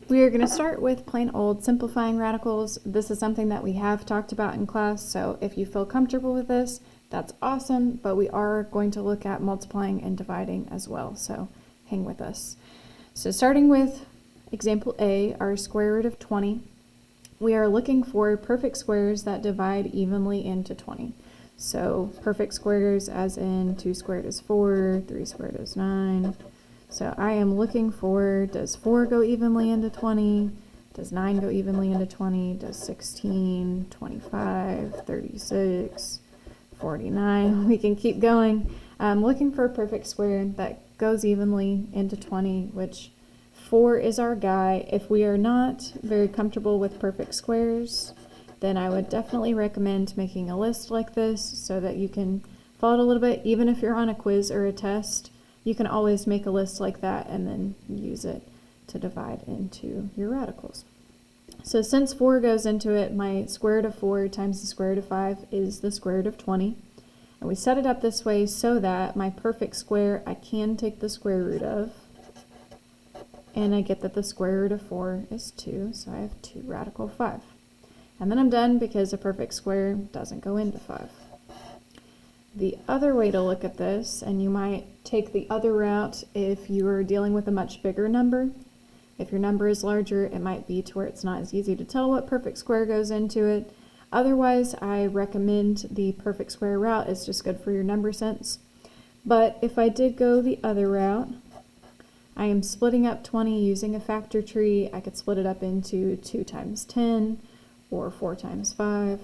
We are going to start with plain old simplifying radicals. This is something that we have talked about in class, so if you feel comfortable with this, that's awesome, but we are going to look at multiplying and dividing as well, so hang with us. So starting with example A, our square root of 20, we are looking for perfect squares that divide evenly into 20. So perfect squares as in 2 squared is 4, 3 squared is 9. So I am looking for, does 4 go evenly into 20? Does 9 go evenly into 20? Does 16, 25, 36, 49? We can keep going. I'm looking for a perfect square that goes evenly into 20, which 4 is our guy. If we are not very comfortable with perfect squares, then I would definitely recommend making a list like this so that you can follow it a little bit. Even if you're on a quiz or a test, you can always make a list like that and then use it to divide into your radicals. So since 4 goes into it, my square root of 4 times the square root of 5 is the square root of 20. And we set it up this way so that my perfect square, I can take the square root of, and I get that the square root of 4 is 2, so I have 2 radical 5. And then I'm done because a perfect square doesn't go into 5. The other way to look at this, and you might take the other route if you are dealing with a much bigger number. If your number is larger, it might be to where it's not as easy to tell what perfect square goes into it. Otherwise, I recommend the perfect square route. It's just good for your number sense. But if I did go the other route, I am splitting up 20 using a factor tree. I could split it up into 2 times 10 or 4 times 5.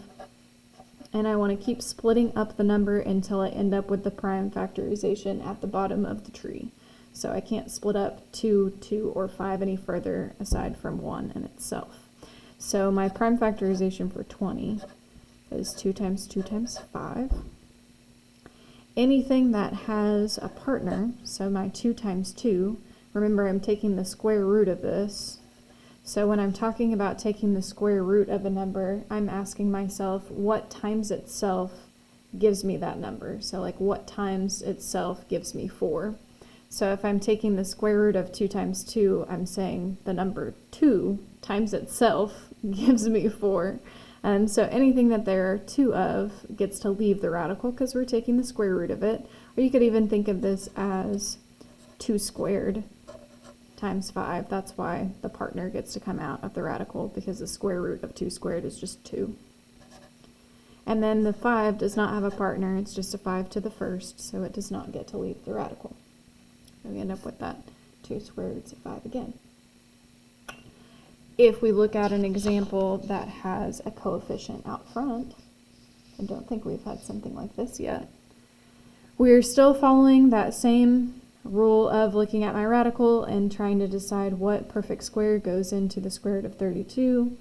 And I want to keep splitting up the number until I end up with the prime factorization at the bottom of the tree. So I can't split up 2, 2, or 5 any further aside from 1 in itself. So my prime factorization for 20 is 2 times 2 times 5. Anything that has a partner, so my 2 times 2, remember I'm taking the square root of this. So when I'm talking about taking the square root of a number, I'm asking myself what times itself gives me that number. So like what times itself gives me 4. So if I'm taking the square root of 2 times 2, I'm saying the number 2 times itself gives me 4. And so anything that there are 2 of gets to leave the radical because we're taking the square root of it. Or you could even think of this as 2 squared times 5. That's why the partner gets to come out of the radical, because the square root of 2 squared is just 2. And then the 5 does not have a partner, it's just a 5 to the first, so it does not get to leave the radical. So we end up with that 2 square roots of 5 again. If we look at an example that has a coefficient out front, I don't think we've had something like this yet. We're still following that same rule of looking at my radical and trying to decide what perfect square goes into the square root of 32.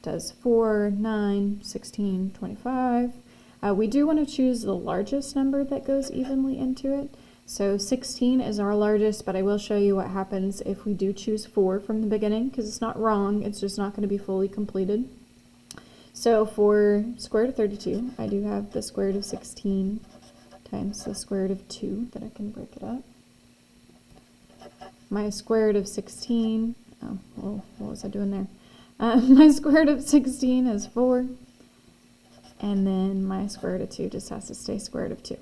Does 4, 9, 16, 25. We do want to choose the largest number that goes evenly into it. So 16 is our largest, but I will show you what happens if we do choose 4 from the beginning, because it's not wrong, it's just not going to be fully completed. So for square root of 32, I do have the square root of 16 times the square root of 2 that I can break it up. My square root of 16, oh, well, what was I doing there? My square root of 16 is 4, and then my square root of 2 just has to stay square root of 2.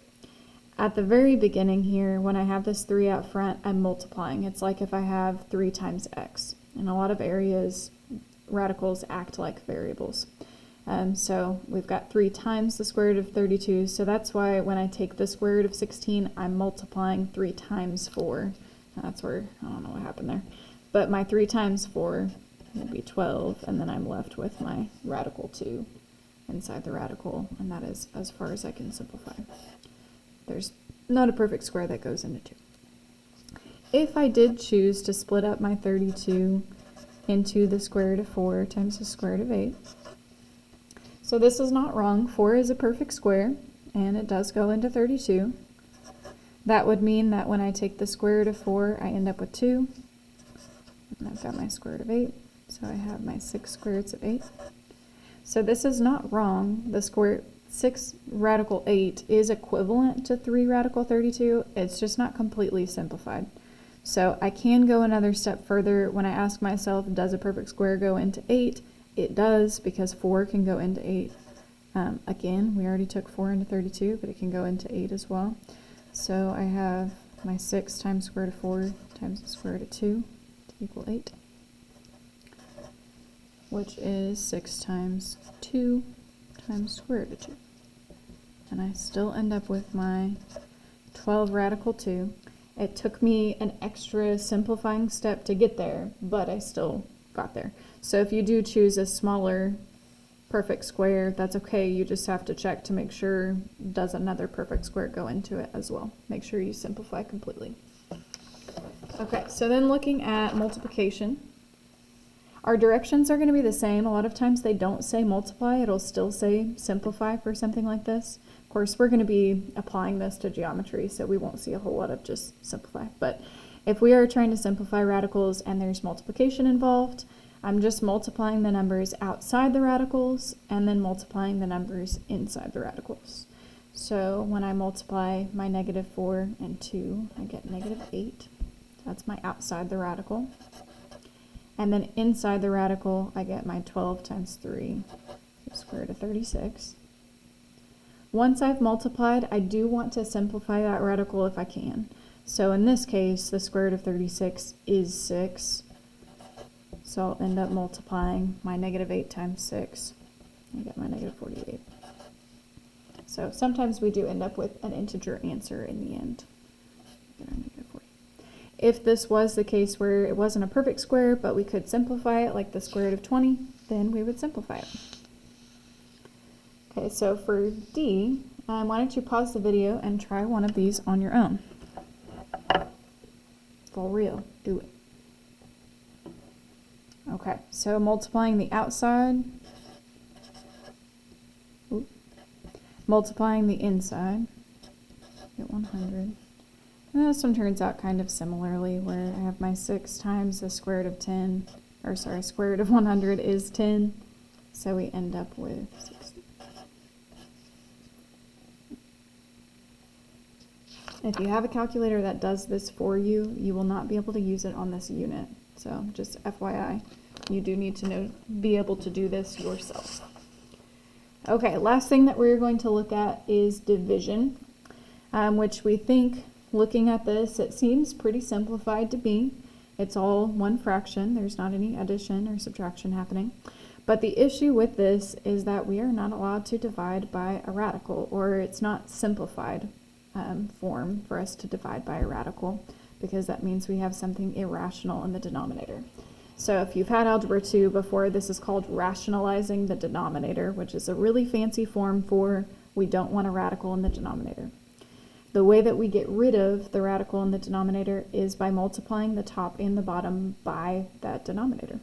At the very beginning here, when I have this 3 out front, I'm multiplying. It's like if I have 3 times x. In a lot of areas, radicals act like variables. So we've got 3 times the square root of 32, so that's why when I take the square root of 16, I'm multiplying 3 times 4. That's where, I don't know what happened there. But my 3 times 4 would be 12, and then I'm left with my radical 2 inside the radical, and that is as far as I can simplify. There's not a perfect square that goes into 2. If I did choose to split up my 32 into the square root of 4 times the square root of 8, so this is not wrong. 4 is a perfect square, and it does go into 32. That would mean that when I take the square root of 4, I end up with 2. And I've got my square root of 8, so I have my 6 square roots of 8. So this is not wrong. The square 6 radical 8 is equivalent to 3 radical 32. It's just not completely simplified. So I can go another step further when I ask myself, does a perfect square go into 8? It does, because 4 can go into 8. Again, we already took 4 into 32, but it can go into 8 as well. So I have my 6 times square root of 4 times the square root of 2 to equal 8, which is 6 times 2 times square root of 2. And I still end up with my 12 radical 2. It took me an extra simplifying step to get there, but I still got there. So if you do choose a smaller perfect square, that's okay. You just have to check to make sure, does another perfect square go into it as well. Make sure you simplify completely. Okay, so then looking at multiplication, our directions are going to be the same. A lot of times they don't say multiply, it'll still say simplify for something like this. Of course, we're going to be applying this to geometry, so we won't see a whole lot of just simplify. But if we are trying to simplify radicals and there's multiplication involved, I'm just multiplying the numbers outside the radicals and then multiplying the numbers inside the radicals. So when I multiply my negative 4 and 2, I get negative 8. That's my outside the radical. And then inside the radical, I get my 12 times 3, the square root of 36. Once I've multiplied, I do want to simplify that radical if I can. So in this case, the square root of 36 is 6. So I'll end up multiplying my negative 8 times 6. I get my negative 48. So sometimes we do end up with an integer answer in the end. If this was the case where it wasn't a perfect square, but we could simplify it like the square root of 20, then we would simplify it. Okay, so for D, why don't you pause the video and try one of these on your own. For real, do it. Okay, so multiplying the outside, multiplying the inside, get 100. And this one turns out kind of similarly, where I have my 6 times the square root of 10, or sorry, square root of 100 is 10, so we end up with 60. If you have a calculator that does this for you, you will not be able to use it on this unit. So just FYI, you do need to be able to do this yourself. Okay, last thing that we're going to look at is division, which we think, looking at this, it seems pretty simplified to be. It's all one fraction. There's not any addition or subtraction happening. But the issue with this is that we are not allowed to divide by a radical, or it's not simplified form for us to divide by a radical, because that means we have something irrational in the denominator. So if you've had Algebra 2 before, this is called rationalizing the denominator, which is a really fancy form for we don't want a radical in the denominator. The way that we get rid of the radical in the denominator is by multiplying the top and the bottom by that denominator.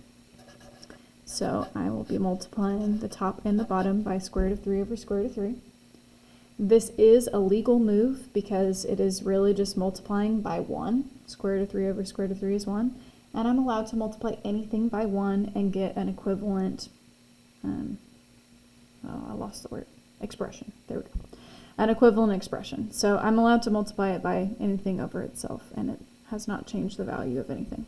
So I will be multiplying the top and the bottom by square root of 3 over square root of 3. This is a legal move because it is really just multiplying by 1. Square root of 3 over square root of 3 is 1. And I'm allowed to multiply anything by 1 and get an equivalent, I lost the word, expression. There we go. An equivalent expression. So I'm allowed to multiply it by anything over itself, and it has not changed the value of anything.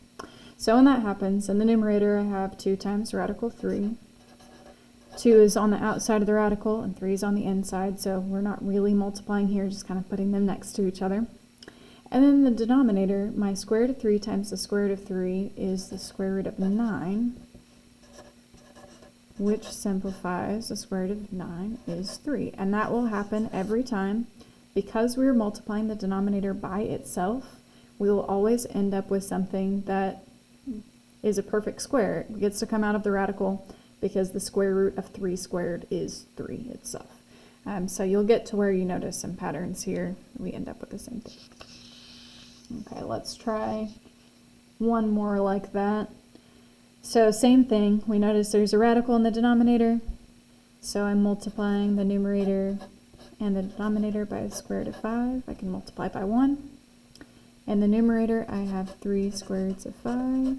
So when that happens, in the numerator I have 2 times radical 3. 2 is on the outside of the radical, and 3 is on the inside, so we're not really multiplying here, just kind of putting them next to each other. And then the denominator, my square root of 3 times the square root of 3 is the square root of 9, which simplifies the square root of 9 is 3. And that will happen every time. Because we're multiplying the denominator by itself, we will always end up with something that is a perfect square. It gets to come out of the radical because the square root of 3 squared is 3 itself. So you'll get to where you notice some patterns here. We end up with the same thing. Okay, let's try one more like that. So same thing, we notice there's a radical in the denominator, so I'm multiplying the numerator and the denominator by the square root of 5. I can multiply by 1. In the numerator, I have 3 square roots of 5.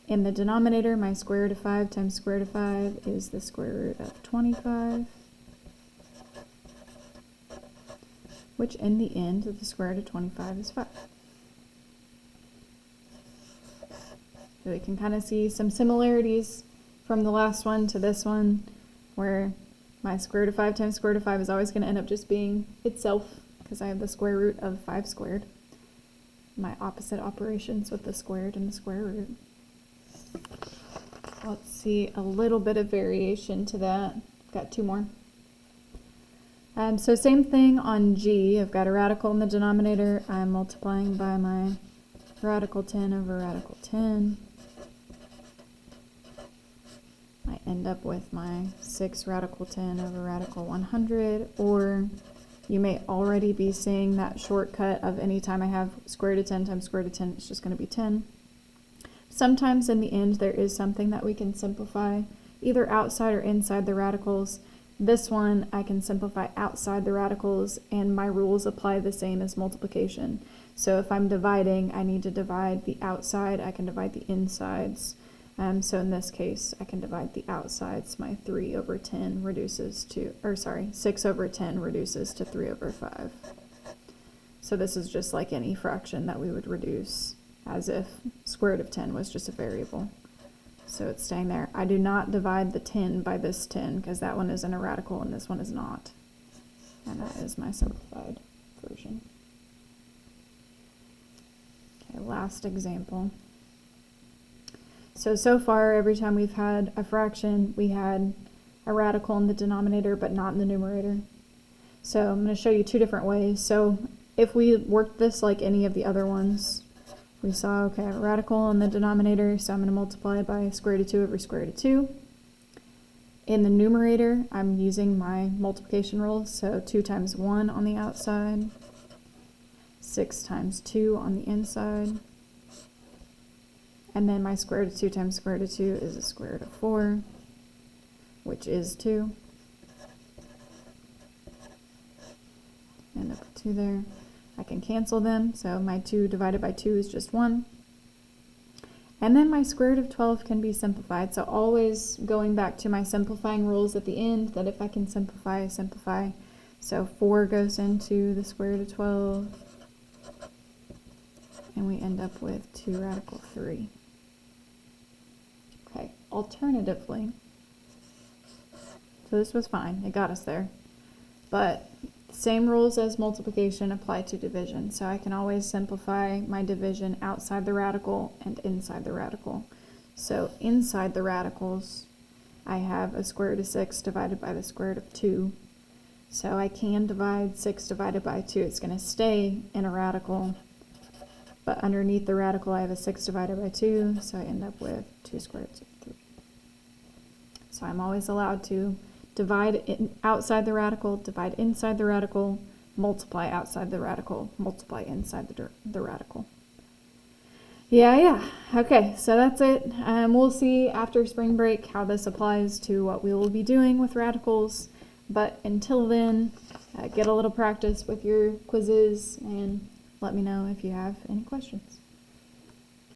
In the denominator, my square root of 5 times square root of 5 is the square root of 25, which in the end, the square root of 25 is 5. So we can kind of see some similarities from the last one to this one, where my square root of 5 times square root of 5 is always going to end up just being itself, because I have the square root of 5 squared. My opposite operations with the squared and the square root. Let's see a little bit of variation to that. I've got two more. So same thing on g. I've got a radical in the denominator. I'm multiplying by my radical 10 over radical 10. I end up with my 6 radical 10 over radical 100, or you may already be seeing that shortcut of any time I have square root of 10 times square root of 10, it's just going to be 10. Sometimes in the end there is something that we can simplify, either outside or inside the radicals. This one I can simplify outside the radicals, and my rules apply the same as multiplication. So if I'm dividing, I need to divide the outside, I can divide the insides. So in this case, I can divide the outsides. My 3 over 10 reduces to, 6 over 10 reduces to 3 over 5. So this is just like any fraction that we would reduce, as if square root of 10 was just a variable. So it's staying there. I do not divide the 10 by this 10, because that one is in a radical and this one is not. And that is my simplified version. Okay, last example. So far, every time we've had a fraction, we had a radical in the denominator, but not in the numerator. So I'm going to show you two different ways. So if we worked this like any of the other ones, we saw, okay, I have a radical in the denominator, so I'm going to multiply by square root of 2 over square root of 2. In the numerator, I'm using my multiplication rules, so 2 times 1 on the outside, 6 times 2 on the inside. And then my square root of 2 times square root of 2 is a square root of 4, which is 2. End up with 2 there. I can cancel them, so my 2 divided by 2 is just 1. And then my square root of 12 can be simplified. So always going back to my simplifying rules at the end, that if I can simplify, I simplify. So 4 goes into the square root of 12, and we end up with 2 radical 3. Okay, alternatively, so this was fine, it got us there, but same rules as multiplication apply to division. So I can always simplify my division outside the radical and inside the radical. So inside the radicals, I have a square root of 6 divided by the square root of 2. So I can divide 6 divided by 2. It's going to stay in a radical, but underneath the radical I have a 6 divided by 2, so I end up with 2 square roots of 3. So I'm always allowed to divide outside the radical, divide inside the radical, multiply outside the radical, multiply inside the radical. Yeah. Okay, so that's it. We'll see after spring break how this applies to what we will be doing with radicals. But until then, get a little practice with your quizzes and let me know if you have any questions.